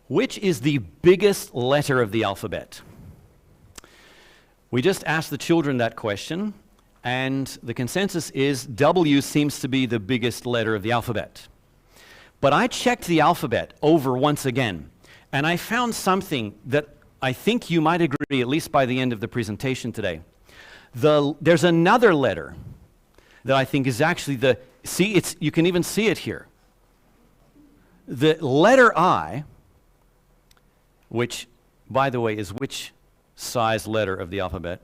Which is the biggest letter of the alphabet? We just asked the children that question, and the consensus is W seems to be the biggest letter of the alphabet. But I checked the alphabet over once again, and I found something that I think you might agree, at least by the end of the presentation today. There's another letter that I think is actually you can even see it here. The letter I, which, by the way, is which size letter of the alphabet?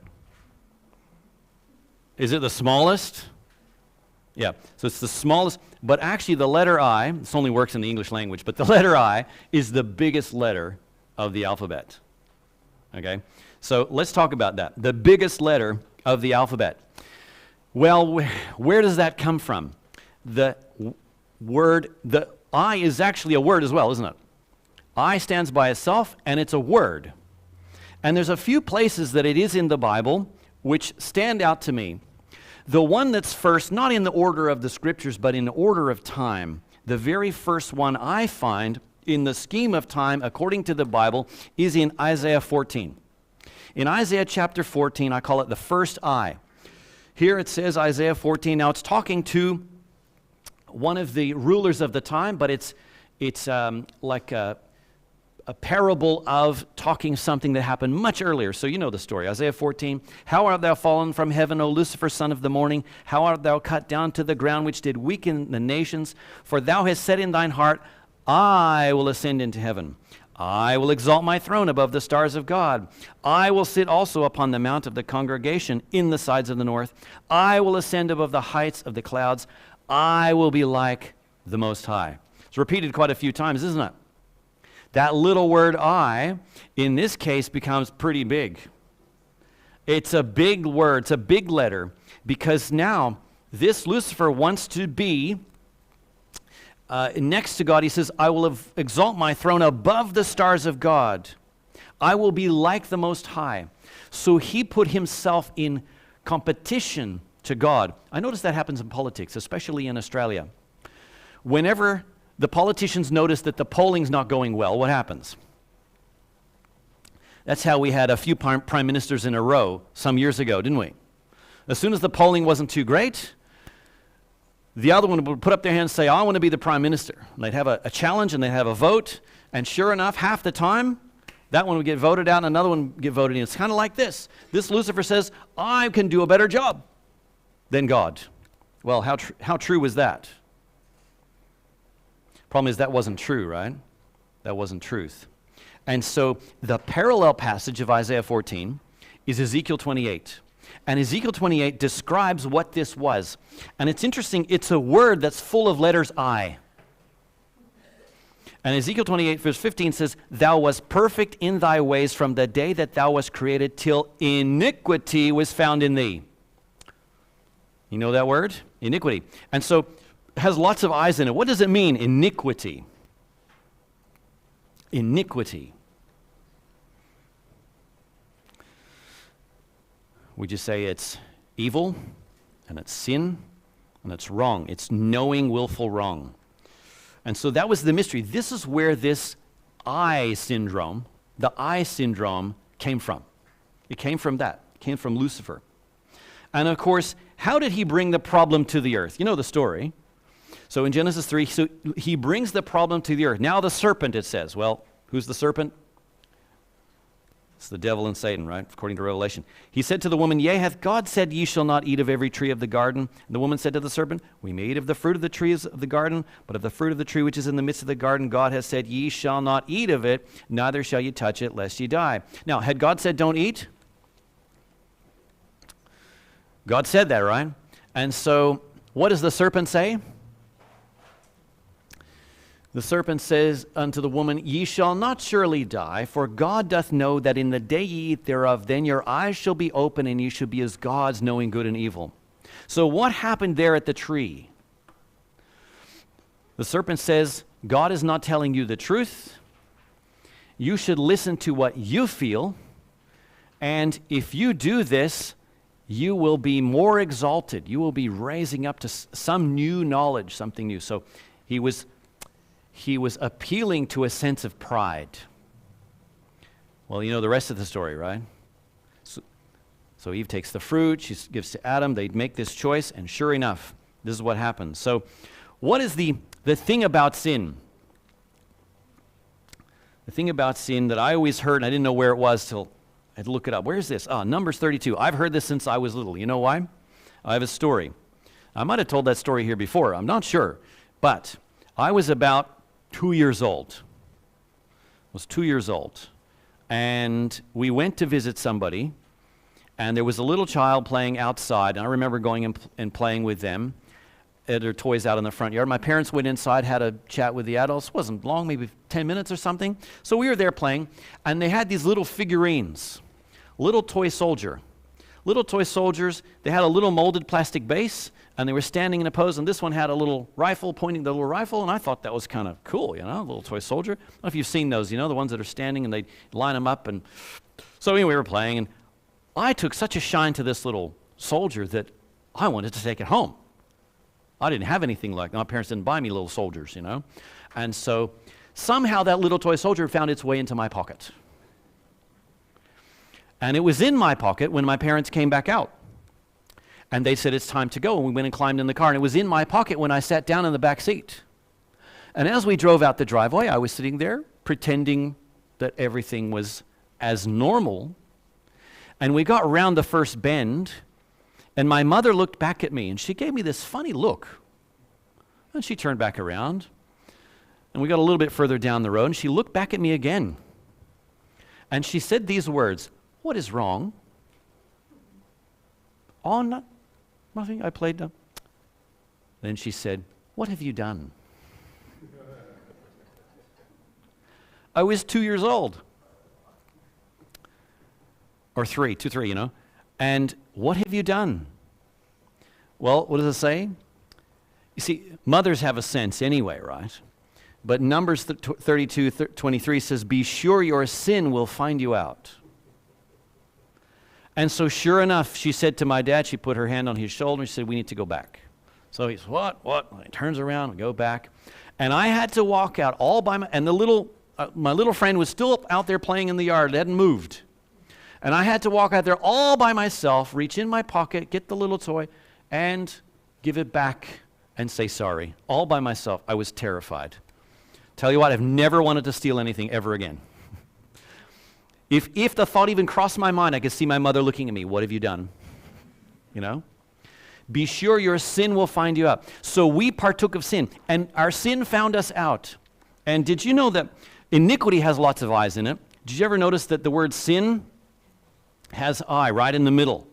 Is it the smallest? Yeah, so it's the smallest, but actually the letter I, this only works in the English language, but the letter I is the biggest letter of the alphabet. Okay, so let's talk about that. The biggest letter of the alphabet. Well, where does that come from? The I is actually a word as well, isn't it? I stands by itself, and it's a word. And there's a few places that it is in the Bible which stand out to me. The one that's first, not in the order of the scriptures, but in the order of time, the very first one I find in the scheme of time, according to the Bible, is in Isaiah 14. In Isaiah chapter 14, I call it the first I. Here it says Isaiah 14. Now it's talking to one of the rulers of the time, but it's like a parable of talking something that happened much earlier. So you know the story. Isaiah 14, how art thou fallen from heaven, O Lucifer, son of the morning? How art thou cut down to the ground, which did weaken the nations? For thou hast said in thine heart, I will ascend into heaven. I will exalt my throne above the stars of God. I will sit also upon the mount of the congregation in the sides of the north. I will ascend above the heights of the clouds. I will be like the Most High. It's repeated quite a few times, isn't it? That little word I, in this case, becomes pretty big. It's a big word, it's a big letter, because now this Lucifer wants to be next to God. He says, I will exalt my throne above the stars of God. I will be like the Most High. So he put himself in competition to God. I notice that happens in politics, especially in Australia. Whenever the politicians notice that the polling's not going well, what happens? That's how we had a few prime ministers in a row some years ago, didn't we? As soon as the polling wasn't too great, the other one would put up their hand and say, I want to be the prime minister. And they'd have a challenge and they'd have a vote, and sure enough, half the time, that one would get voted out and another one would get voted in. It's kind of like this. This Lucifer says, I can do a better job than God. Well, how true was that? Problem is that wasn't true, right? That wasn't truth. And so the parallel passage of Isaiah 14 is Ezekiel 28. And Ezekiel 28 describes what this was. And it's interesting, it's a word that's full of letters I. And Ezekiel 28 verse 15 says, Thou wast perfect in thy ways from the day that thou wast created till iniquity was found in thee. You know that word? Iniquity. And so has lots of I's in it. What does it mean, iniquity? Iniquity. We just say it's evil, and it's sin, and it's wrong. It's knowing willful wrong. And so that was the mystery. This is where this I syndrome, the I syndrome, came from. It came from that. It came from Lucifer. And of course, how did he bring the problem to the earth? You know the story. So in Genesis 3, so he brings the problem to the earth. Now the serpent, it says. Well, who's the serpent? It's the devil and Satan, right? According to Revelation. He said to the woman, Yea, hath God said, Ye shall not eat of every tree of the garden? And the woman said to the serpent, We may eat of the fruit of the trees of the garden, but of the fruit of the tree which is in the midst of the garden, God has said, Ye shall not eat of it, neither shall ye touch it, lest ye die. Now, had God said, Don't eat? God said that, right? And so, what does the serpent say? The serpent says unto the woman, Ye shall not surely die, for God doth know that in the day ye eat thereof, then your eyes shall be open, and ye shall be as gods, knowing good and evil. So what happened there at the tree? The serpent says, God is not telling you the truth. You should listen to what you feel, and if you do this, you will be more exalted. You will be raising up to some new knowledge, something new. So he was he was appealing to a sense of pride. Well, you know the rest of the story, right? So Eve takes the fruit, she gives to Adam, they make this choice, and sure enough, this is what happens. So what is the thing about sin? The thing about sin that I always heard, and I didn't know where it was till I had to look it up. Where is this? Numbers 32. I've heard this since I was little. You know why? I have a story. I might have told that story here before. I'm not sure. But I was about 2 years old. I was 2 years old. And we went to visit somebody, and there was a little child playing outside. And I remember going and playing with them. Had their toys out in the front yard. My parents went inside, had a chat with the adults. It wasn't long, maybe 10 minutes or something. So we were there playing, and they had these little figurines, little toy soldier. Little toy soldiers, they had a little molded plastic base, and they were standing in a pose, and this one had a little rifle, pointing the little rifle, and I thought that was kind of cool, you know, a little toy soldier. I don't know if you've seen those, you know, the ones that are standing, and they line them up. And so anyway, we were playing, and I took such a shine to this little soldier that I wanted to take it home. I didn't have anything like that. My parents didn't buy me little soldiers, you know. And so somehow that little toy soldier found its way into my pocket. And it was in my pocket when my parents came back out. And they said, it's time to go. And we went and climbed in the car. And it was in my pocket when I sat down in the back seat. And as we drove out the driveway, I was sitting there pretending that everything was as normal. And we got around the first bend, and my mother looked back at me, and she gave me this funny look. And she turned back around, and we got a little bit further down the road, and she looked back at me again. And she said these words, "What is wrong?" "Oh, nothing, I played them." Then she said, "What have you done?" I was 2 years old. Or 3, you know. And what have you done? Well, what does it say? You see, mothers have a sense anyway, right? But Numbers 32:23 says, "Be sure your sin will find you out." And so sure enough, she said to my dad, she put her hand on his shoulder and she said, "We need to go back." So he says, what? And he turns around and go back. And I had to walk out all by my, and my little friend was still out there playing in the yard. It hadn't moved. And I had to walk out there all by myself, reach in my pocket, get the little toy, and give it back and say sorry. All by myself. I was terrified. Tell you what, I've never wanted to steal anything ever again. If the thought even crossed my mind, I could see my mother looking at me. "What have you done?" You know? Be sure your sin will find you out. So we partook of sin, and our sin found us out. And did you know that iniquity has lots of eyes in it? Did you ever notice that the word sin has eye right in the middle?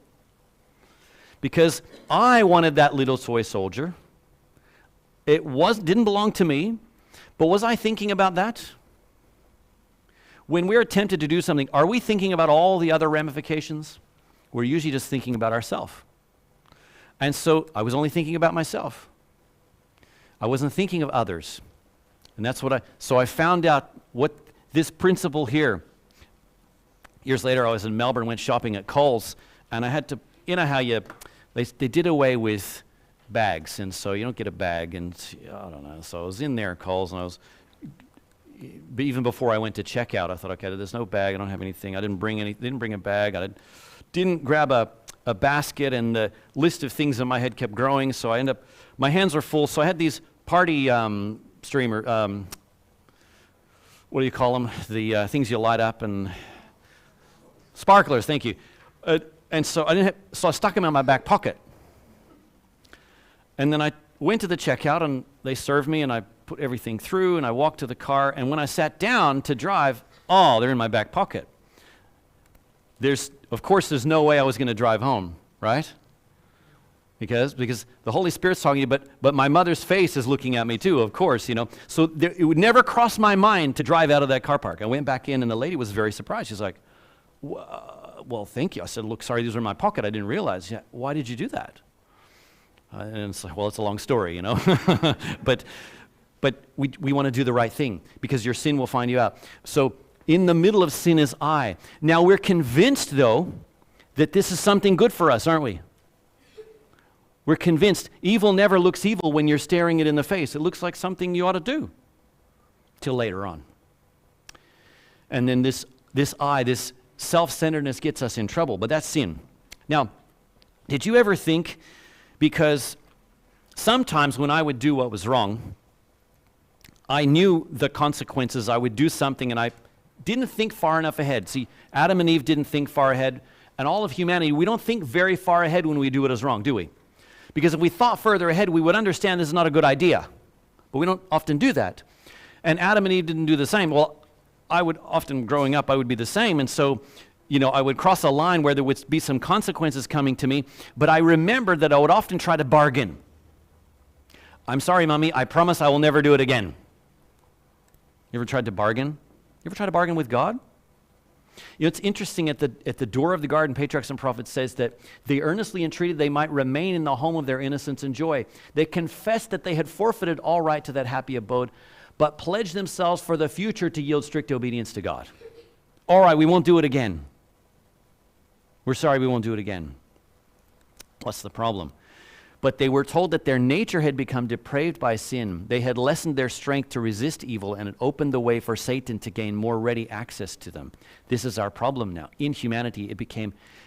Because I wanted that little toy soldier. It didn't belong to me, but was I thinking about that? When we're tempted to do something, are we thinking about all the other ramifications? We're usually just thinking about ourselves. And so I was only thinking about myself. I wasn't thinking of others. And that's so I found out what this principle here. Years later, I was in Melbourne, went shopping at Coles, and I had to, you know how they did away with bags, and so you don't get a bag, and I don't know. So I was in there at Coles, and even before I went to checkout, I thought, okay, there's no bag, I don't have anything. I didn't bring a bag, I didn't grab a basket, and the list of things in my head kept growing, so my hands were full, so I had these party streamer, what do you call them? The things you light up, and sparklers, thank you. And so I stuck them in my back pocket. And then I went to the checkout, and they served me, and I put everything through, and I walked to the car, and when I sat down to drive, they're in my back pocket. Of course, there's no way I was going to drive home, right? Because the Holy Spirit's talking to you, but my mother's face is looking at me too, of course, you know. So it would never cross my mind to drive out of that car park. I went back in, and the lady was very surprised. She's like, "Well, thank you." I said, "Look, sorry, these were in my pocket. I didn't realize." "Yeah, why did you do that?" And it's like, well, it's a long story, you know. But we want to do the right thing, because your sin will find you out. So in the middle of sin is I. Now we're convinced, though, that this is something good for us, aren't we? We're convinced evil never looks evil when you're staring it in the face. It looks like something you ought to do. till later on. And then this self-centeredness gets us in trouble, but that's sin. Now, did you ever think, because sometimes when I would do what was wrong, I knew the consequences. I would do something and I didn't think far enough ahead. See, Adam and Eve didn't think far ahead, and all of humanity, we don't think very far ahead when we do what is wrong, do we? Because if we thought further ahead, we would understand this is not a good idea. But we don't often do that. And Adam and Eve didn't do the same. Well, I would often, growing up, I would be the same. And so, I would cross a line where there would be some consequences coming to me. But I remembered that I would often try to bargain. I'm sorry, Mommy, I promise I will never do it again. You ever tried to bargain? You ever try to bargain with God? It's interesting, at the door of the garden, Patriarchs and Prophets says that they earnestly entreated they might remain in the home of their innocence and joy. They confessed that they had forfeited all right to that happy abode, but pledged themselves for the future to yield strict obedience to God. All right, we won't do it again. We're sorry, we won't do it again. What's the problem? But they were told that their nature had become depraved by sin. They had lessened their strength to resist evil, and it opened the way for Satan to gain more ready access to them. This is our problem now. In humanity,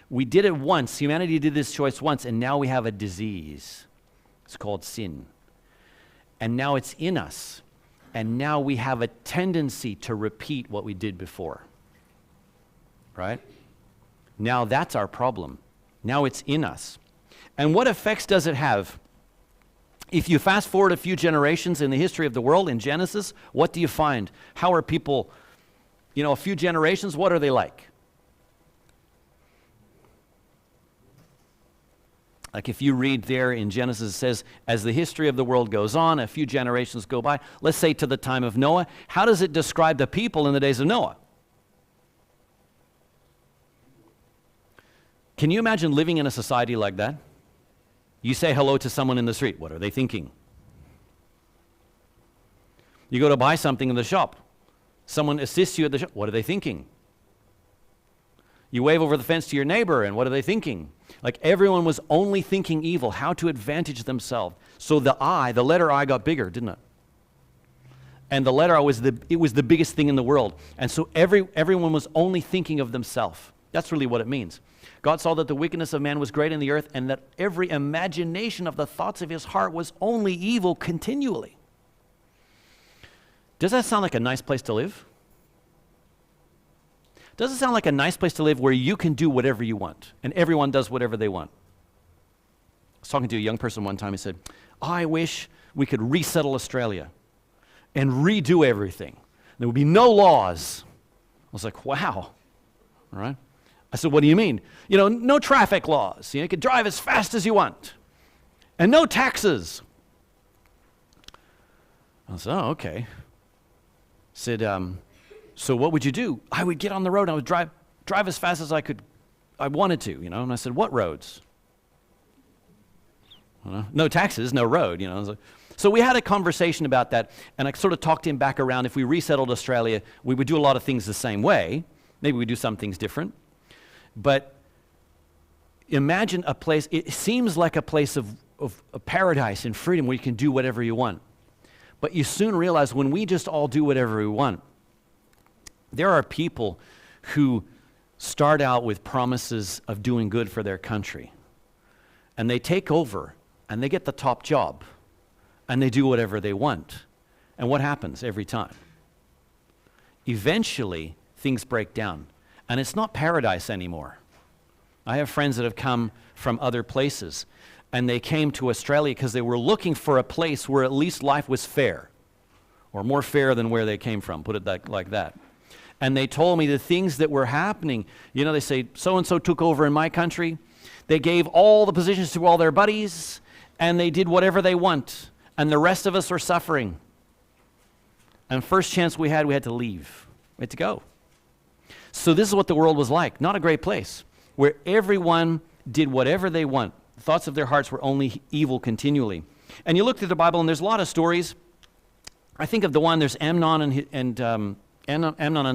we did it once. Humanity did this choice once, and now we have a disease. It's called sin. And now it's in us. And now we have a tendency to repeat what we did before. Right? Now that's our problem. Now it's in us. And what effects does it have? If you fast forward a few generations in the history of the world, in Genesis, what do you find? How are people, a few generations, what are they like? Like if you read there in Genesis, it says, as the history of the world goes on, a few generations go by, let's say to the time of Noah, how does it describe the people in the days of Noah? Can you imagine living in a society like that? You say hello to someone in the street. What are they thinking? You go to buy something in the shop. Someone assists you at the shop. What are they thinking? You wave over the fence to your neighbor, and what are they thinking? Like everyone was only thinking evil, how to advantage themselves. So the letter I got bigger, didn't it? And the letter I was the biggest thing in the world. And so everyone was only thinking of themselves. That's really what it means. God saw that the wickedness of man was great in the earth, and that every imagination of the thoughts of his heart was only evil continually. Does that sound like a nice place to live? Does it sound like a nice place to live where you can do whatever you want, and everyone does whatever they want? I was talking to a young person one time. He said, I wish we could resettle Australia and redo everything. There would be no laws. I was like, wow. All right. I said, what do you mean? No traffic laws. You could drive as fast as you want. And no taxes. I said, oh, okay. I said, so what would you do? I would get on the road and I would drive as fast as I wanted to, And I said, what roads? No taxes, no road, So we had a conversation about that, and I sort of talked him back around. If we resettled Australia, we would do a lot of things the same way. Maybe we'd do some things different. But imagine a place, it seems like a place of paradise and freedom where you can do whatever you want. But you soon realize when we just all do whatever we want, there are people who start out with promises of doing good for their country. And they take over, and they get the top job, and they do whatever they want. And what happens every time? Eventually, things break down. And it's not paradise anymore. I have friends that have come from other places, and they came to Australia because they were looking for a place where at least life was fair, or more fair than where they came from, put it like that. And they told me the things that were happening. They say, so-and-so took over in my country. They gave all the positions to all their buddies, and they did whatever they want. And the rest of us are suffering. And first chance we had to leave. We had to go. So this is what the world was like. Not a great place, where everyone did whatever they want. The thoughts of their hearts were only evil continually. And you look through the Bible, and there's a lot of stories. I think of the one, there's Amnon and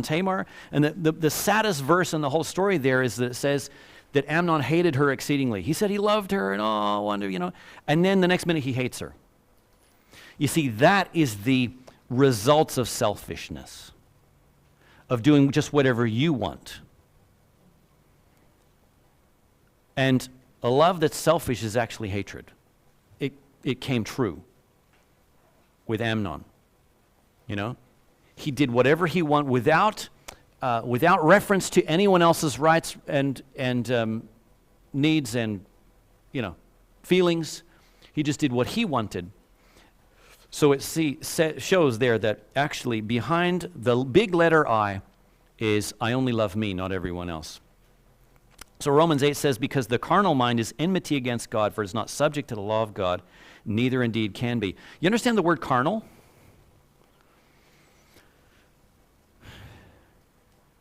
Tamar. And the saddest verse in the whole story there is that it says that Amnon hated her exceedingly. He said he loved her, and I wonder, And then the next minute he hates her. You see, that is the results of selfishness, of doing just whatever you want. And a love that's selfish is actually hatred. It came true with Amnon. You know, he did whatever he wanted without reference to anyone else's rights and needs and, feelings. He just did what he wanted. So it shows there that actually behind the big letter I is I only love me, not everyone else. So Romans 8 says, because the carnal mind is enmity against God, for it is not subject to the law of God, neither indeed can be. You understand the word carnal?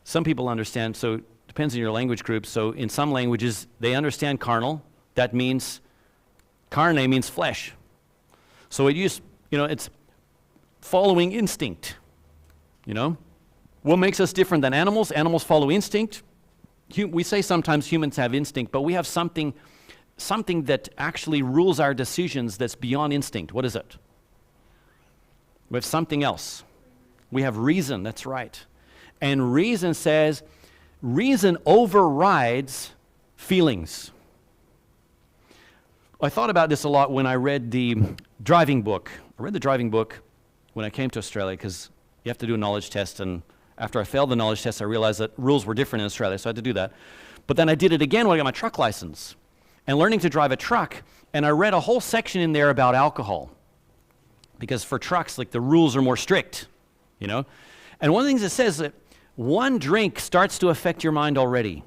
Some people understand, so it depends on your language group. So in some languages, they understand carnal. That means, carne means flesh. So it's following instinct. What makes us different than animals? Animals follow instinct. We say sometimes humans have instinct, but we have something that actually rules our decisions that's beyond instinct. What is it? We have something else. We have reason, that's right. And reason overrides feelings. I thought about this a lot when I read the driving book. I read the driving book when I came to Australia because you have to do a knowledge test, and after I failed the knowledge test, I realized that rules were different in Australia, so I had to do that. But then I did it again when I got my truck license and learning to drive a truck, and I read a whole section in there about alcohol because for trucks, the rules are more strict, And one of the things it says that one drink starts to affect your mind already.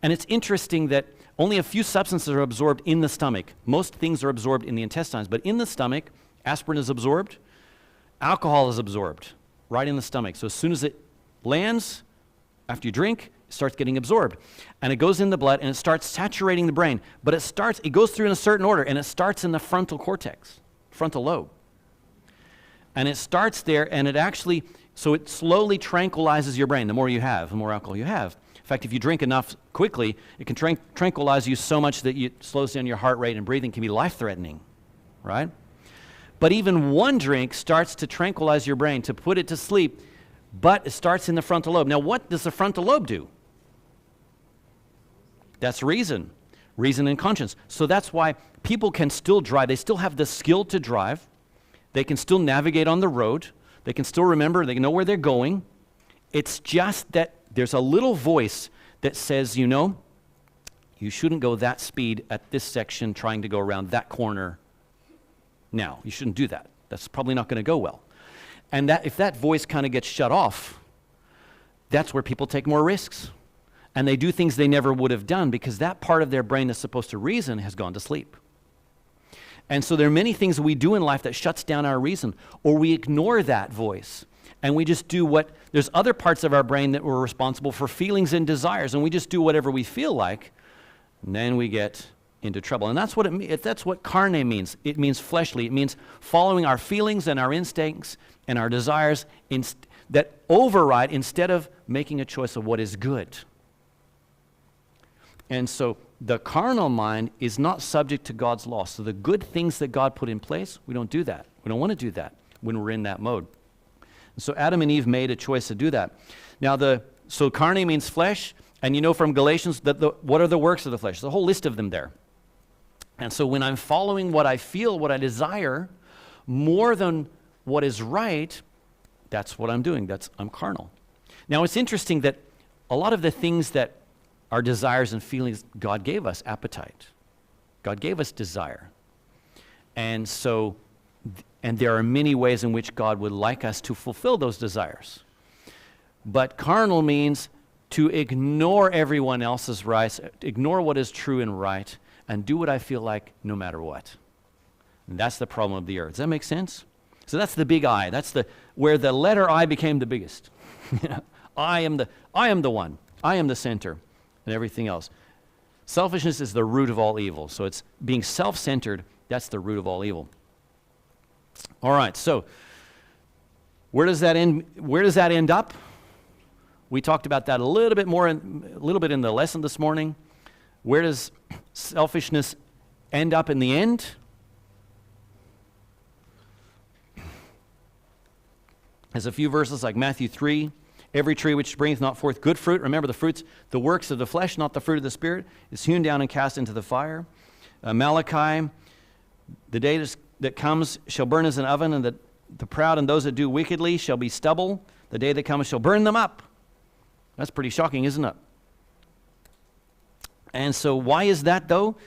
And it's interesting that only a few substances are absorbed in the stomach. Most things are absorbed in the intestines, but in the stomach, aspirin is absorbed, alcohol is absorbed right in the stomach. So as soon as it lands, after you drink, it starts getting absorbed. And it goes in the blood and it starts saturating the brain. But it goes through in a certain order, and it starts in the frontal cortex, frontal lobe. And it starts there, and so it slowly tranquilizes your brain. The more you have, the more alcohol you have. In fact, if you drink enough quickly, it can tranquilize you so much that it slows down your heart rate, and breathing can be life-threatening, right? But even one drink starts to tranquilize your brain, to put it to sleep, but it starts in the frontal lobe. Now, what does the frontal lobe do? That's reason and conscience. So that's why people can still drive. They still have the skill to drive. They can still navigate on the road. They can still remember. They know where they're going. It's just that there's a little voice that says, you shouldn't go that speed at this section trying to go around that corner now. You shouldn't do that. That's probably not going to go well. And if that voice kind of gets shut off, that's where people take more risks. And they do things they never would have done because that part of their brain that's supposed to reason has gone to sleep. And so there are many things we do in life that shuts down our reason, or we ignore that voice. And we just do there's other parts of our brain that were responsible for feelings and desires, and we just do whatever we feel like, and then we get into trouble. And that's what carne means. It means fleshly. It means following our feelings and our instincts and our desires that override instead of making a choice of what is good. And so the carnal mind is not subject to God's law. So the good things that God put in place, we don't do that. We don't want to do that when we're in that mode. And so Adam and Eve made a choice to do that. Now, so carne means flesh, and from Galatians that what are the works of the flesh? There's a whole list of them there. And so when I'm following what I feel, what I desire, more than what is right, that's what I'm doing. I'm carnal. Now, it's interesting that a lot of the things that our desires and feelings, God gave us appetite. God gave us desire. And there are many ways in which God would like us to fulfill those desires. But carnal means to ignore everyone else's rights, ignore what is true and right, and do what I feel like no matter what. And that's the problem of the earth. Does that make sense? So that's the big I. That's where the letter I became the biggest. I am the one. I am the center, and everything else. Selfishness is the root of all evil. So it's being self-centered. That's the root of all evil. All right. So where does that end? Where does that end up? We talked about that a little bit in the lesson this morning. Where does selfishness end up in the end? There's a few verses like Matthew 3. Every tree which bringeth not forth good fruit, remember the fruits, the works of the flesh, not the fruit of the Spirit, is hewn down and cast into the fire. Malachi, the day that comes shall burn as an oven, and the proud and those that do wickedly shall be stubble. The day that comes shall burn them up. That's pretty shocking, isn't it? And so why is that, though?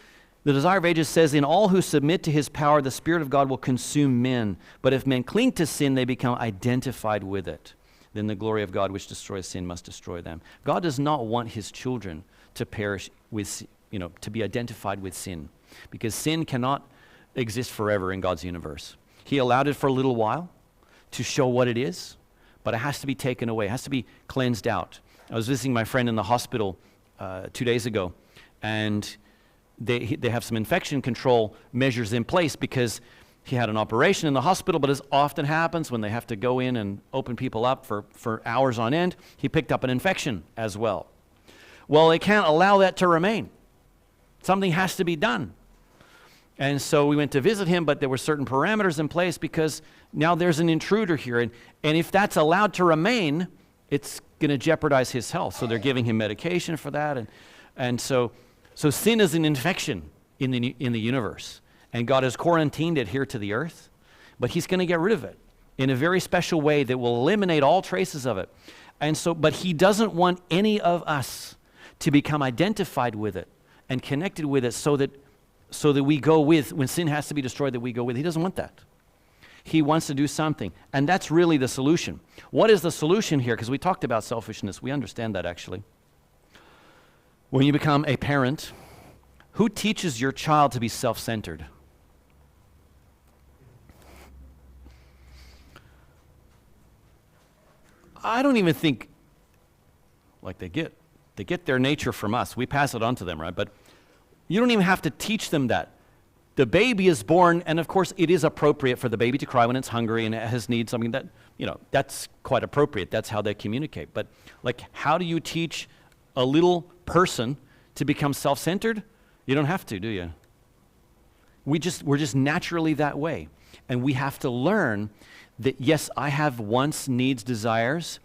The Desire of Ages says, in all who submit to his power, the Spirit of God will consume men. But if men cling to sin, they become identified with it. Then the glory of God which destroys sin must destroy them. God does not want his children to perish with, to be identified with sin, because sin cannot exist forever in God's universe. He allowed it for a little while to show what it is, but it has to be taken away. It has to be cleansed out. I was visiting my friend in the hospital 2 days ago, and they have some infection control measures in place because he had an operation in the hospital, but as often happens when they have to go in and open people up for hours on end, he picked up an infection as well. Well, they can't allow that to remain. Something has to be done. And so we went to visit him, but there were certain parameters in place because now there's an intruder here. And if that's allowed to remain, it's going to jeopardize his health. So they're giving him medication for that. And so sin is an infection in the universe. And God has quarantined it here to the earth, but he's going to get rid of it in a very special way that will eliminate all traces of it. And so, but he doesn't want any of us to become identified with it and connected with it so that we go with, when sin has to be destroyed, that we go with. He doesn't want that. He wants to do something. And that's really the solution. What is the solution here? Because we talked about selfishness. We understand that actually. When you become a parent, who teaches your child to be self-centered? I don't even think, like they get their nature from us. We pass it on to them, right? But you don't even have to teach them that. The baby is born, and of course it is appropriate for the baby to cry when it's hungry and it has needs. Something that, that's quite appropriate. That's how they communicate. But like, how do you teach a little person to become self-centered? You don't have to, do you? We're just naturally that way. And we have to learn that, yes, I have wants, needs, desires,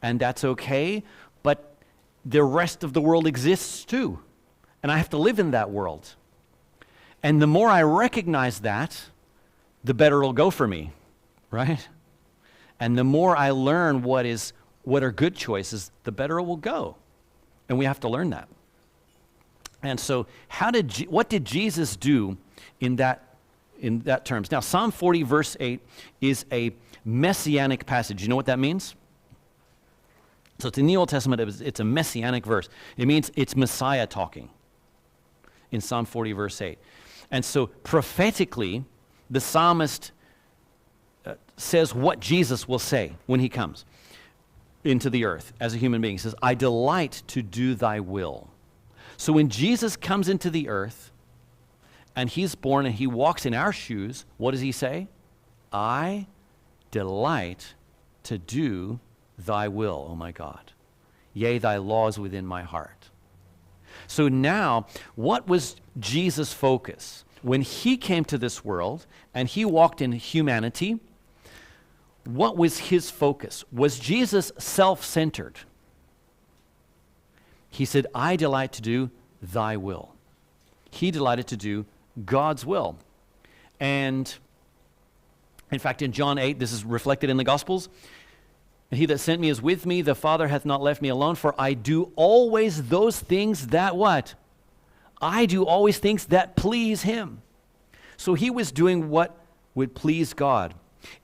and that's okay, but the rest of the world exists too. And I have to live in that world. And the more I recognize that, the better it'll go for me, right? And the more I learn what are good choices, the better it will go. And we have to learn that. And so what did Jesus do in that terms? Now, Psalm 40 verse 8 is a messianic passage. You know what that means? So it's in the Old Testament, it's a messianic verse. It means it's Messiah talking in Psalm 40 verse 8. And so prophetically, the psalmist says what Jesus will say when he comes into the earth as a human being. He says, I delight to do thy will. So when Jesus comes into the earth and he's born and he walks in our shoes, what does he say? I delight to do thy will, O my God. Yea, thy law is within my heart. So now, what was Jesus' focus? When he came to this world and he walked in humanity, what was his focus? Was Jesus self-centered? He said, I delight to do thy will. He delighted to do God's will. And in fact, in John 8, this is reflected in the Gospels. He that sent me is with me. The Father hath not left me alone, for I do always those things that what? I do always things that please him. So he was doing what would please God.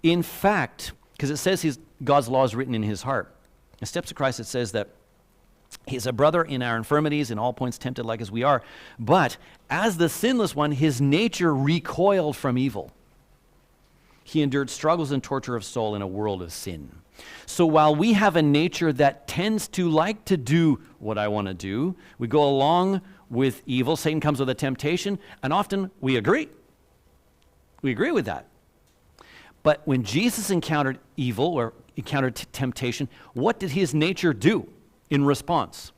In fact, because it says God's law is written in his heart. In Steps of Christ, it says that he's a brother in our infirmities, in all points tempted like as we are. But as the sinless one, his nature recoiled from evil. He endured struggles and torture of soul in a world of sin. So while we have a nature that tends to like to do what I want to do, we go along with evil. Satan comes with a temptation, and often we agree. We agree with that. But when Jesus encountered evil or encountered temptation, what did his nature do in response?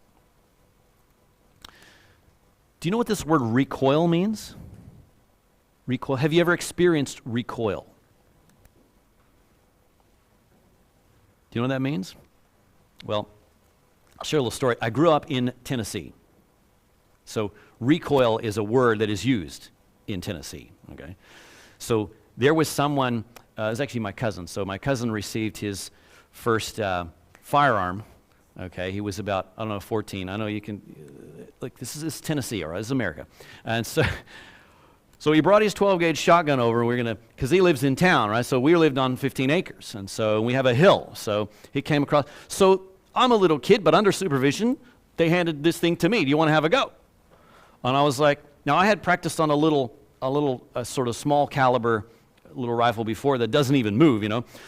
Do you know what this word recoil means? Recoil. Have you ever experienced recoil? Do you know what that means? Well, I'll share a little story. I grew up in Tennessee. So recoil is a word that is used in Tennessee, okay? So there was someone, it was actually my cousin. So my cousin received his first firearm, okay? He was about, 14. I know you can, this is Tennessee, all right? This is America. And so he brought his 12-gauge shotgun over, and because he lives in town, right? So we lived on 15 acres, and so we have a hill. So he came across. So I'm a little kid, but under supervision, they handed this thing to me. Do you want to have a go? And I was like, now I had practiced on a little sort of small caliber little rifle before that doesn't even move,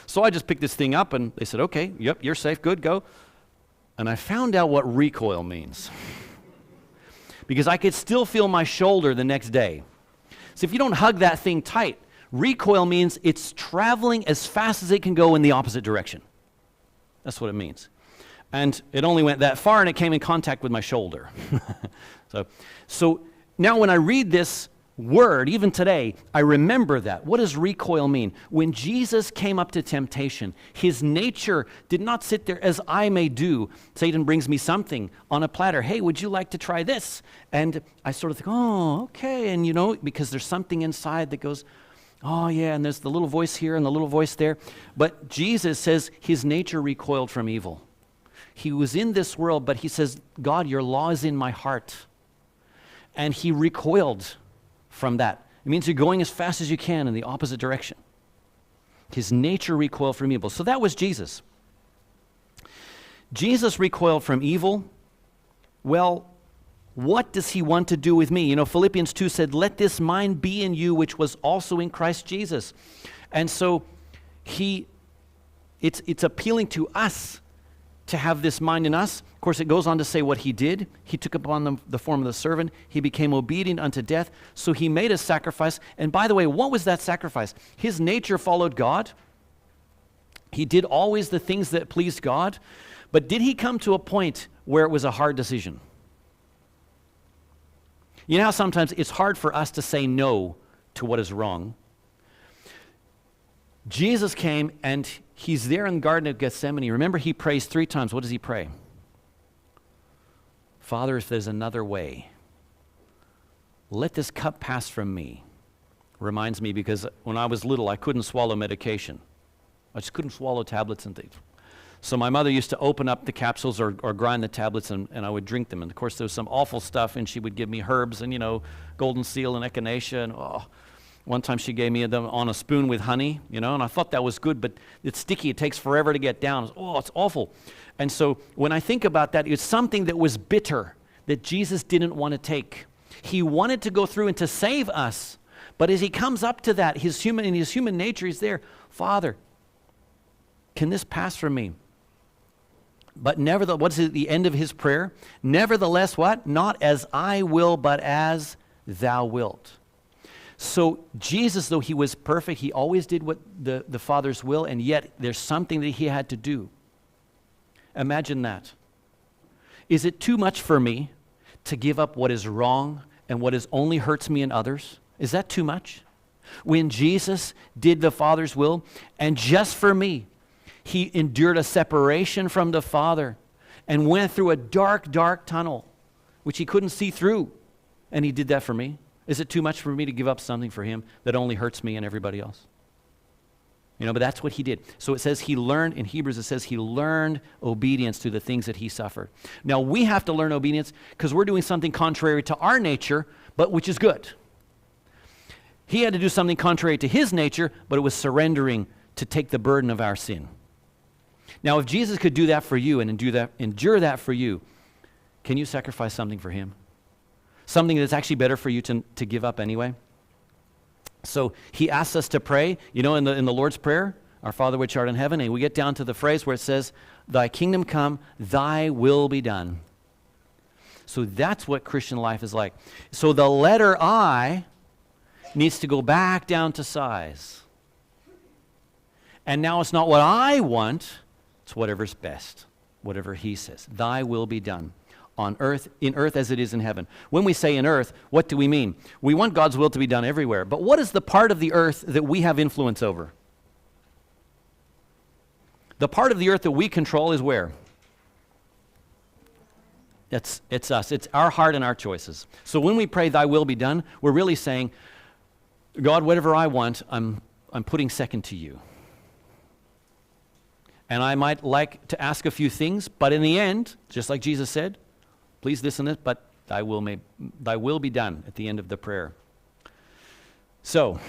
So I just picked this thing up, and they said, okay, yep, you're safe, good, go. And I found out what recoil means. Because I could still feel my shoulder the next day. So if you don't hug that thing tight, recoil means it's traveling as fast as it can go in the opposite direction. That's what it means. And it only went that far, and it came in contact with my shoulder. So now when I read this word, even today, I remember that. What does recoil mean? When Jesus came up to temptation, his nature did not sit there as I may do. Satan brings me something on a platter. Hey, would you like to try this? And I sort of think, oh, okay. And because there's something inside that goes, oh yeah, and there's the little voice here and the little voice there. But Jesus says his nature recoiled from evil. He was in this world, but he says, God, your law is in my heart. And he recoiled from that. It means you're going as fast as you can in the opposite direction. His nature recoiled from evil. So that was Jesus. Jesus recoiled from evil. Well, what does he want to do with me? Philippians 2 said, let this mind be in you, which was also in Christ Jesus. And so it's appealing to us to have this mind in us. Of course, it goes on to say what he did. He took upon the form of the servant. He became obedient unto death. So he made a sacrifice. And by the way, what was that sacrifice? His nature followed God. He did always the things that pleased God. But did he come to a point where it was a hard decision? You know how sometimes it's hard for us to say no to what is wrong. Jesus came and he's there in the Garden of Gethsemane. Remember, he prays 3 times. What does he pray? Father, if there's another way, let this cup pass from me. Reminds me because when I was little, I couldn't swallow medication. I just couldn't swallow tablets and things. So my mother used to open up the capsules or grind the tablets, and I would drink them. And of course, there was some awful stuff, and she would give me herbs and, golden seal and echinacea. And one time she gave me them on a spoon with honey, and I thought that was good, but it's sticky. It takes forever to get down. It's awful. And so when I think about that, it's something that was bitter that Jesus didn't want to take. He wanted to go through and to save us. But as he comes up to that, in his human nature, he's there. Father, can this pass from me? But nevertheless, what's the end of his prayer? Nevertheless, what? Not as I will, but as thou wilt. So Jesus, though he was perfect, he always did what the Father's will, and yet there's something that he had to do. Imagine that. Is it too much for me to give up what is wrong and what only hurts me and others? Is that too much? When Jesus did the Father's will, and just for me, he endured a separation from the Father and went through a dark, dark tunnel, which he couldn't see through, and he did that for me. Is it too much for me to give up something for him that only hurts me and everybody else? But that's what he did. So it says he learned, in Hebrews it says he learned obedience to the things that he suffered. Now we have to learn obedience because we're doing something contrary to our nature, but which is good. He had to do something contrary to his nature, but it was surrendering to take the burden of our sin. Now if Jesus could do that for you and endure that for you, can you sacrifice something for him? Something that's actually better for you to give up anyway? So he asks us to pray, in the Lord's Prayer, our Father which art in heaven, and we get down to the phrase where it says, thy kingdom come, thy will be done. So that's what Christian life is like. So the letter I needs to go back down to size. And now it's not what I want, it's whatever's best, whatever he says. Thy will be done. On earth, in earth as it is in heaven. When we say in earth, what do we mean? We want God's will to be done everywhere. But what is the part of the earth that we have influence over? The part of the earth that we control is where? It's us. It's our heart and our choices. So when we pray, thy will be done, we're really saying, God, whatever I want, I'm putting second to you. And I might like to ask a few things, but in the end, just like Jesus said, please this and this, but thy will be done at the end of the prayer. So,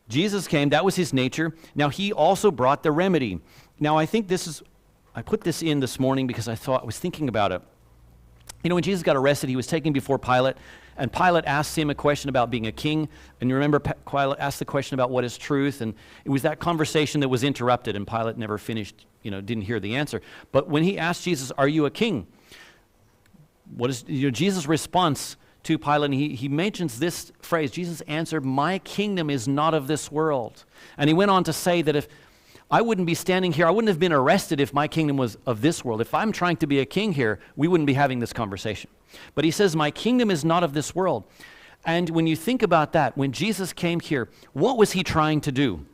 Jesus came, that was his nature. Now he also brought the remedy. Now I think I put this in this morning because I was thinking about it. You know, when Jesus got arrested, he was taken before Pilate, and Pilate asked him a question about being a king. And you remember Pilate asked the question about what is truth, and it was that conversation that was interrupted, and Pilate never finished, didn't hear the answer. But when he asked Jesus, are you a king? What is Jesus' response to Pilate? And he mentions this phrase. Jesus answered, my kingdom is not of this world. And he went on to say that if I wouldn't be standing here, I wouldn't have been arrested if my kingdom was of this world. If I'm trying to be a king here, we wouldn't be having this conversation. But he says, my kingdom is not of this world. And when you think about that, when Jesus came here, what was he trying to do?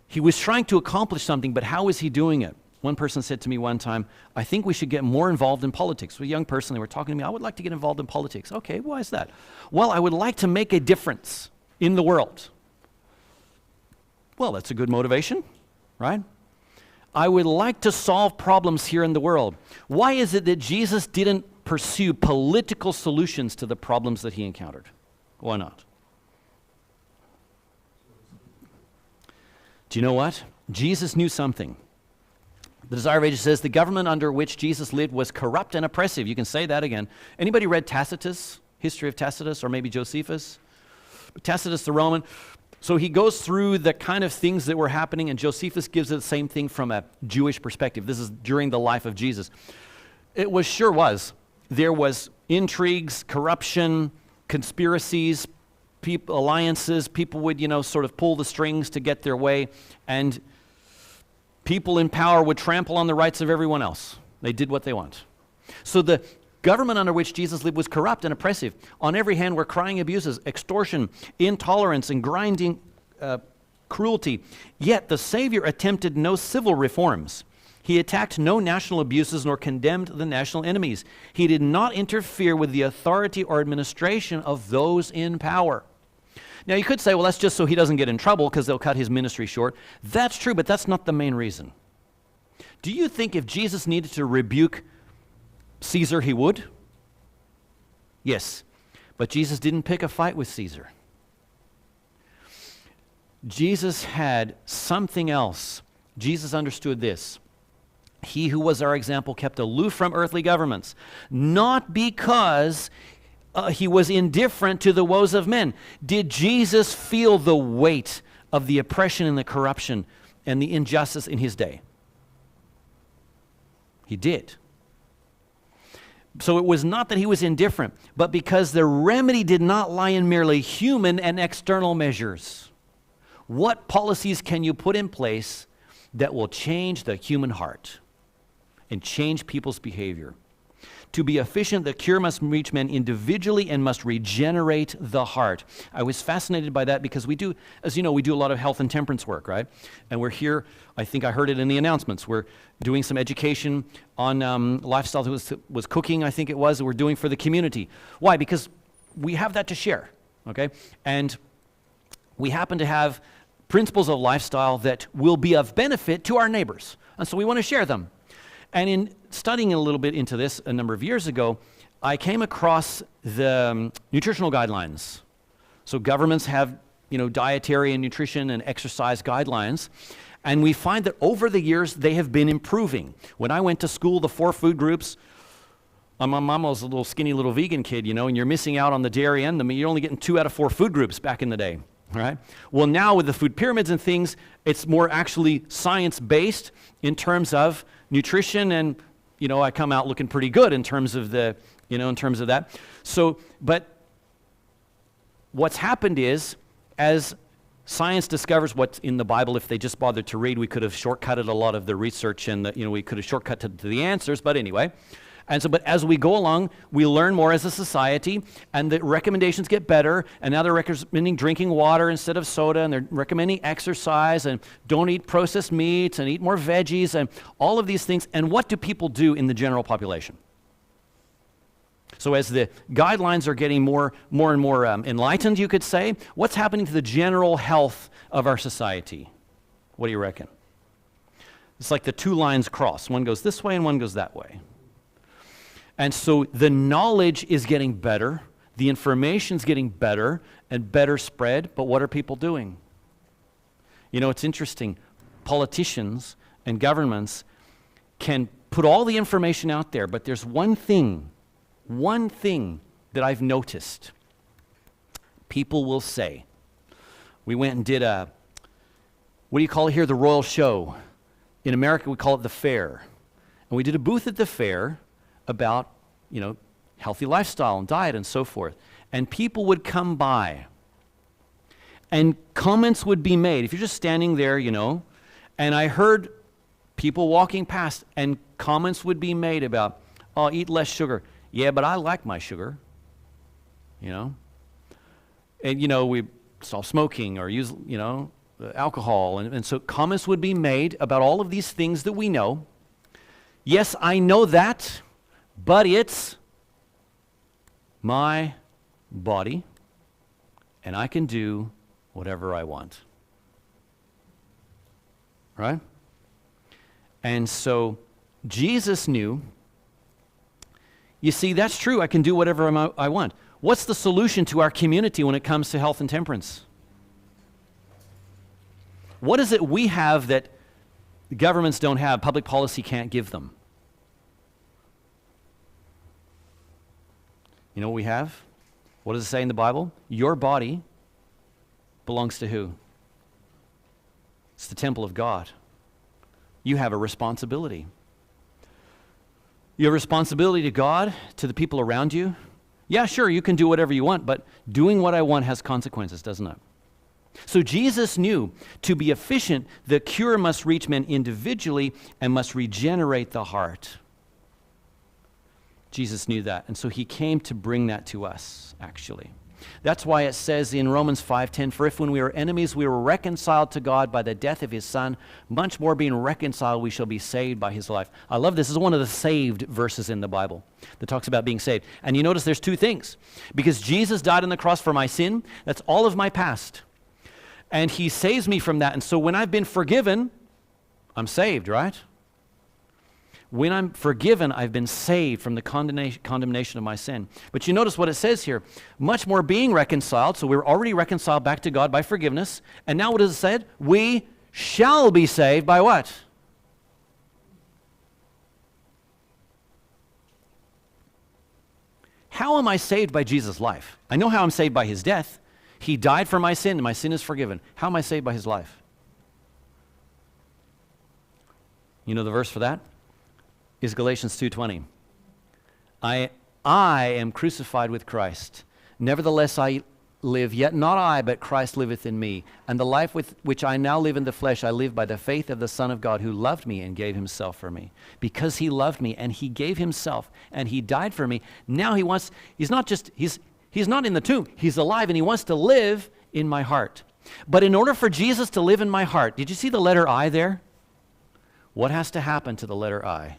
He was trying to accomplish something, but how was he doing it? One person said to me one time, I think we should get more involved in politics. A young person, they were talking to me, I would like to get involved in politics. Okay, why is that? Well, I would like to make a difference in the world. Well, that's a good motivation, right? I would like to solve problems here in the world. Why is it that Jesus didn't pursue political solutions to the problems that he encountered? Why not? Do you know what? Jesus knew something. The Desire of Ages says the government under which Jesus lived was corrupt and oppressive. You can say that again. Anybody read Tacitus, history of Tacitus, or maybe Josephus? Tacitus the Roman. So he goes through the kind of things that were happening, and Josephus gives it the same thing from a Jewish perspective. This is during the life of Jesus. It sure was. There was intrigues, corruption, conspiracies, alliances. People would, sort of pull the strings to get their way, and people in power would trample on the rights of everyone else. They did what they want. So the government under which Jesus lived was corrupt and oppressive. On every hand were crying abuses, extortion, intolerance, and grinding cruelty. Yet the Savior attempted no civil reforms. He attacked no national abuses nor condemned the national enemies. He did not interfere with the authority or administration of those in power. Now you could say, well, that's just so he doesn't get in trouble because they'll cut his ministry short. That's true, but that's not the main reason. Do you think if Jesus needed to rebuke Caesar, he would? Yes, but Jesus didn't pick a fight with Caesar. Jesus had something else. Jesus understood this. He who was our example kept aloof from earthly governments, not because he was indifferent to the woes of men. Did Jesus feel the weight of the oppression and the corruption and the injustice in his day? He did. So it was not that he was indifferent, but because the remedy did not lie in merely human and external measures. What policies can you put in place that will change the human heart and change people's behavior? To be efficient, the cure must reach men individually and must regenerate the heart. I was fascinated by that because we do, as you know, we do a lot of health and temperance work, right? And we're here, I think I heard it in the announcements, we're doing some education on lifestyle that was cooking, I think it was, that we're doing for the community. Why? Because we have that to share, okay? And we happen to have principles of lifestyle that will be of benefit to our neighbors. And so we want to share them. And in studying a little bit into this a number of years ago, I came across the nutritional guidelines. So governments have, dietary and nutrition and exercise guidelines. And we find that over the years, they have been improving. When I went to school, the 4 food groups, my mom was a little skinny little vegan kid, and you're missing out on the dairy and the meat. You're only getting 2 out of 4 food groups back in the day. Right? Well, now with the food pyramids and things, it's more actually science-based in terms of nutrition, and I come out looking pretty good in terms of that. So, but what's happened is, as science discovers what's in the Bible, if they just bothered to read, we could have shortcutted a lot of the research, and we could have shortcutted to the answers. But anyway, And so, but as we go along, we learn more as a society, and the recommendations get better, and now they're recommending drinking water instead of soda, and they're recommending exercise, and don't eat processed meats, and eat more veggies, and all of these things. And what do people do in the general population? So as the guidelines are getting more and more enlightened, you could say, what's happening to the general health of our society? What do you reckon? It's like the two lines cross. One goes this way and one goes that way. And so the knowledge is getting better, the information's getting better and better spread, but what are people doing? You know, it's interesting. Politicians and governments can put all the information out there, but there's one thing that I've noticed. People will say, we went and did what do you call it here, the Royal Show. In America, we call it the fair. And we did a booth at the fair about, you know, healthy lifestyle and diet and so forth. And people would come by and comments would be made. If you're just standing there, you know, and I heard people walking past and comments would be made about, oh, eat less sugar. Yeah, but I like my sugar, you know. And, you know, we stop smoking or use, you know, alcohol. And so comments would be made about all of these things that we know. Yes, I know that, but it's my body, and I can do whatever I want. Right? And so Jesus knew, you see, that's true, I can do whatever I want. What's the solution to our community when it comes to health and temperance? What is it we have that the governments don't have, public policy can't give them? You know what we have? What does it say in the Bible? Your body belongs to who? It's the temple of God. You have a responsibility. You have a responsibility to God, to the people around you. Yeah, sure, you can do whatever you want, but doing what I want has consequences, doesn't it? So Jesus knew to be efficient, the cure must reach men individually and must regenerate the heart. Jesus knew that, and so he came to bring that to us, actually. That's why it says in Romans 5:10, for if when we were enemies we were reconciled to God by the death of his Son, much more being reconciled we shall be saved by his life. I love this. This is one of the saved verses in the Bible that talks about being saved. And you notice there's two things. Because Jesus died on the cross for my sin, that's all of my past. And he saves me from that. And so when I've been forgiven, I'm saved, right? When I'm forgiven, I've been saved from the condemnation of my sin. But you notice what it says here. Much more being reconciled. So we're already reconciled back to God by forgiveness. And now what is it said? We shall be saved by what? How am I saved by Jesus' life? I know how I'm saved by his death. He died for my sin, and my sin is forgiven. How am I saved by his life? You know the verse for that? Is Galatians 2:20. I am crucified with Christ. Nevertheless I live, yet not I, but Christ liveth in me. And the life with which I now live in the flesh, I live by the faith of the Son of God, who loved me and gave himself for me. Because he loved me and he gave himself and he died for me. Now he's not in the tomb. He's alive and he wants to live in my heart. But in order for Jesus to live in my heart, did you see the letter I there? What has to happen to the letter I?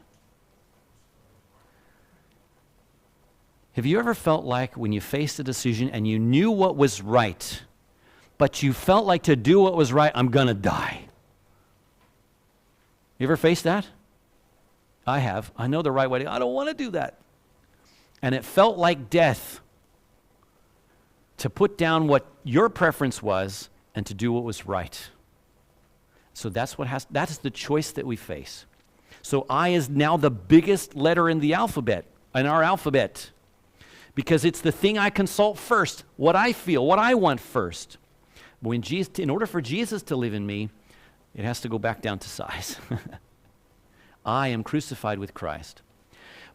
Have you ever felt like when you faced a decision and you knew what was right, but you felt like to do what was right, I'm going to die? You ever faced that? I have. I know the right way. I don't want to do that. And it felt like death to put down what your preference was and to do what was right. So that's the choice that we face. So I is now the biggest letter in the alphabet, in our alphabet. Because it's the thing I consult first, what I feel, what I want first. But in order for Jesus to live in me, it has to go back down to size. I am crucified with Christ.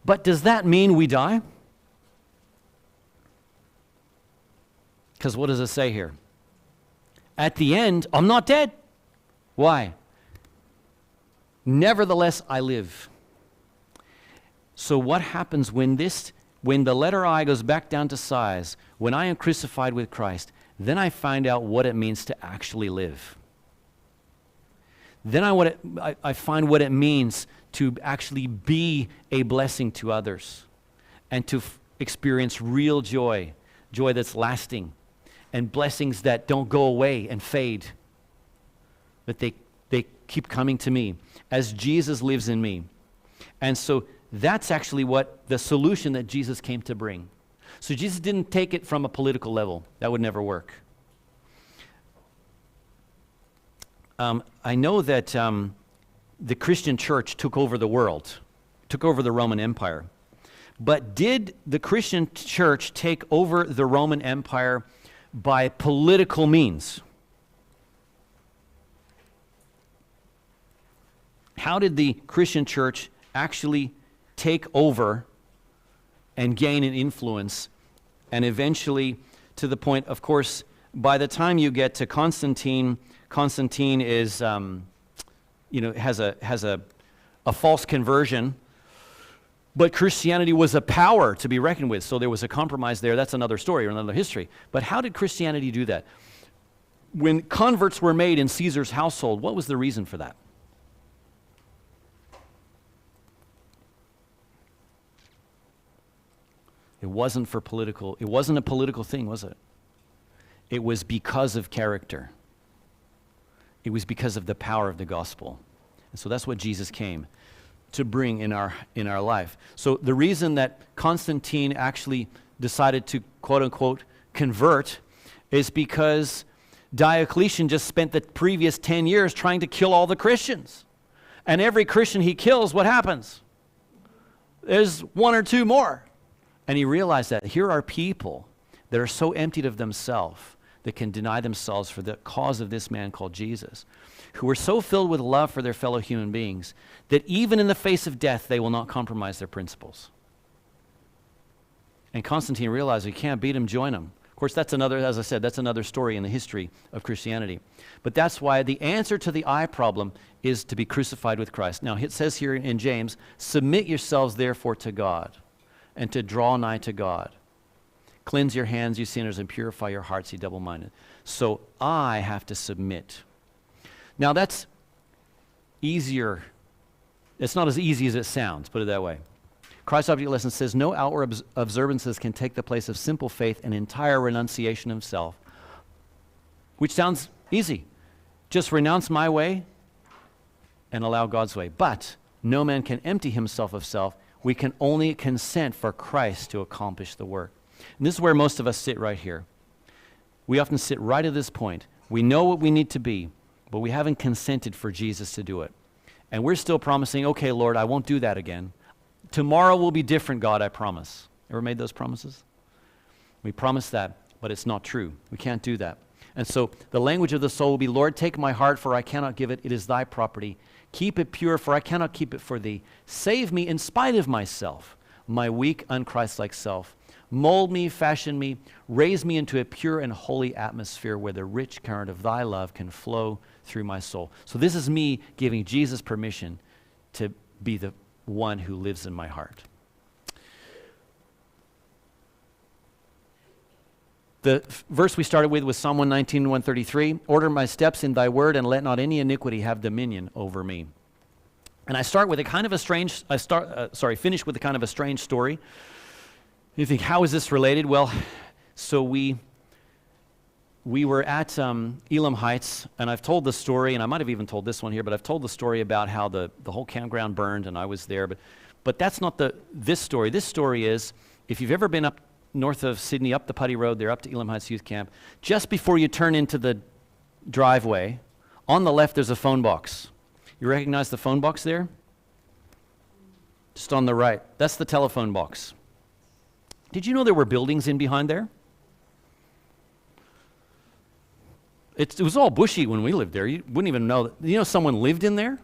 But does that mean we die? Because what does it say here? At the end, I'm not dead. Why? Nevertheless, I live. So what happens when the letter I goes back down to size, when I am crucified with Christ, then I find out what it means to actually live. Then I find what it means to actually be a blessing to others and to experience real joy, joy that's lasting, and blessings that don't go away and fade, but they keep coming to me as Jesus lives in me. And so that's actually what the solution that Jesus came to bring. So Jesus didn't take it from a political level. That would never work. I know that the Christian church took over the world, took over the Roman Empire. But did the Christian church take over the Roman Empire by political means? How did the Christian church actually take over and gain an influence, and eventually to the point, of course, by the time you get to Constantine is, has a false conversion, but Christianity was a power to be reckoned with, so there was a compromise there. That's another story or another history. But how did Christianity do that? When converts were made in Caesar's household, what was the reason for that? It wasn't a political thing, was it? It was because of character. It was because of the power of the gospel. And so that's what Jesus came to bring in our life. So the reason that Constantine actually decided to, quote unquote, convert is because Diocletian just spent the previous 10 years trying to kill all the Christians. And every Christian he kills, what happens? There's one or two more. And he realized that here are people that are so emptied of themselves that can deny themselves for the cause of this man called Jesus, who are so filled with love for their fellow human beings that even in the face of death, they will not compromise their principles. And Constantine realized you can't beat him, join him. Of course, that's another, as I said, that's another story in the history of Christianity. But that's why the answer to the I problem is to be crucified with Christ. Now, it says here in James, submit yourselves therefore to God, and to draw nigh to God. Cleanse your hands, you sinners, and purify your hearts, you double-minded. So I have to submit. Now that's easier. It's not as easy as it sounds, put it that way. Christ's object lesson says, no outward observances can take the place of simple faith and entire renunciation of self, which sounds easy. Just renounce my way and allow God's way. But no man can empty himself of self. We can only consent for Christ to accomplish the work. And this is where most of us sit right here. We often sit right at this point. We know what we need to be, but we haven't consented for Jesus to do it. And we're still promising, okay, Lord, I won't do that again. Tomorrow will be different, God, I promise. Ever made those promises? We promise that, but it's not true. We can't do that. And so the language of the soul will be, Lord, take my heart, for I cannot give it. It is thy property. Keep it pure, for I cannot keep it for thee. Save me in spite of myself, my weak, unchristlike self. Mold me, fashion me, raise me into a pure and holy atmosphere where the rich current of thy love can flow through my soul. So this is me giving Jesus permission to be the one who lives in my heart. The verse we started with was Psalm 119, 133. Order my steps in thy word, and let not any iniquity have dominion over me. And I start with a kind of a strange, finish with a kind of a strange story. You think, how is this related? Well, so we were at Elam Heights, and I've told the story, and I might have even told this one here, but I've told the story about how the whole campground burned, and I was there. But that's not this story. This story is, if you've ever been up north of Sydney, up the Putty Road, there up to Elam Heights Youth Camp, just before you turn into the driveway, on the left there's a phone box. You recognize the phone box there? Just on the right. That's the telephone box. Did you know there were buildings in behind there? It was all bushy when we lived there. You wouldn't even know that. You know someone lived in there?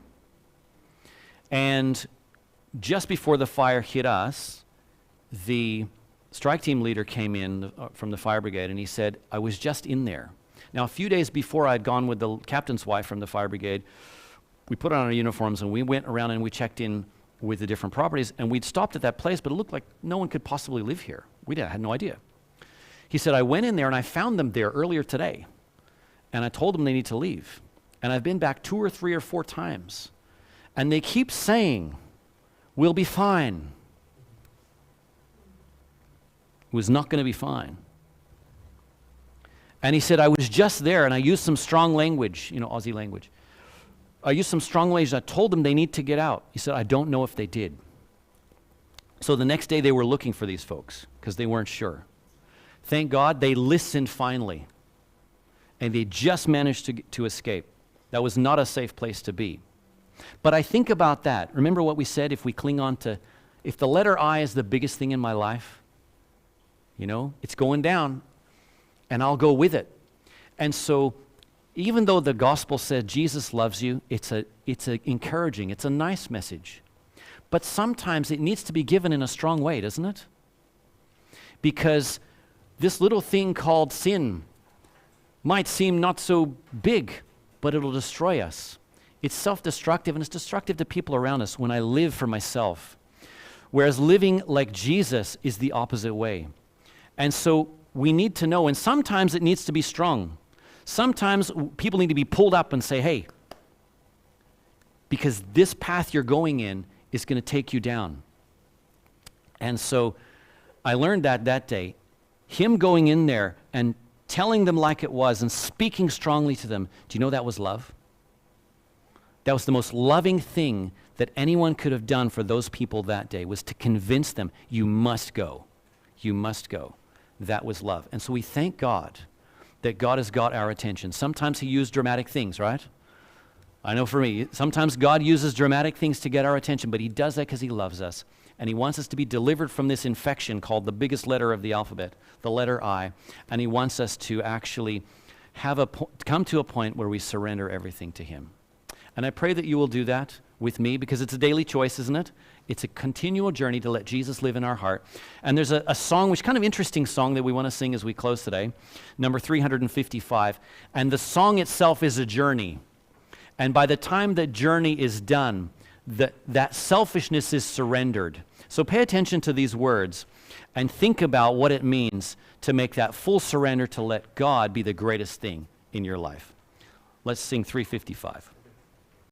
And just before the fire hit us, the strike team leader came in from the fire brigade, and he said, I was just in there. Now, a few days before I'd gone with the captain's wife from the fire brigade, we put on our uniforms, and we went around and we checked in with the different properties, and we'd stopped at that place, but it looked like no one could possibly live here. Had no idea. He said, I went in there and I found them there earlier today, and I told them they need to leave. And I've been back 2 or 3 or 4 times, and they keep saying, we'll be fine. It was not going to be fine. And he said, I was just there, and I used some strong language, Aussie language. I used some strong language, and I told them they need to get out. He said, I don't know if they did. So the next day they were looking for these folks because they weren't sure. Thank God they listened finally, and they just managed to escape. That was not a safe place to be. But I think about that. Remember what we said, if the letter I is the biggest thing in my life, it's going down, and I'll go with it. And so even though the gospel said Jesus loves you, it's encouraging, it's a nice message. But sometimes it needs to be given in a strong way, doesn't it? Because this little thing called sin might seem not so big, but it'll destroy us. It's self-destructive, and it's destructive to people around us when I live for myself. Whereas living like Jesus is the opposite way. And so we need to know, and sometimes it needs to be strong. Sometimes people need to be pulled up and say, hey, because this path you're going in is going to take you down. And so I learned that day. Him going in there and telling them like it was and speaking strongly to them, do you know that was love? That was the most loving thing that anyone could have done for those people that day, was to convince them, you must go. You must go. That was love. And so we thank God that God has got our attention. Sometimes he used dramatic things, right? I know for me, sometimes God uses dramatic things to get our attention, but he does that because he loves us. And he wants us to be delivered from this infection called the biggest letter of the alphabet, the letter I. And he wants us to actually come to a point where we surrender everything to him. And I pray that you will do that with me, because it's a daily choice, isn't it? It's a continual journey to let Jesus live in our heart. And there's a song, which kind of interesting song that we want to sing as we close today, number 355. And the song itself is a journey. And by the time the journey is done, that selfishness is surrendered. So pay attention to these words and think about what it means to make that full surrender, to let God be the greatest thing in your life. Let's sing 355.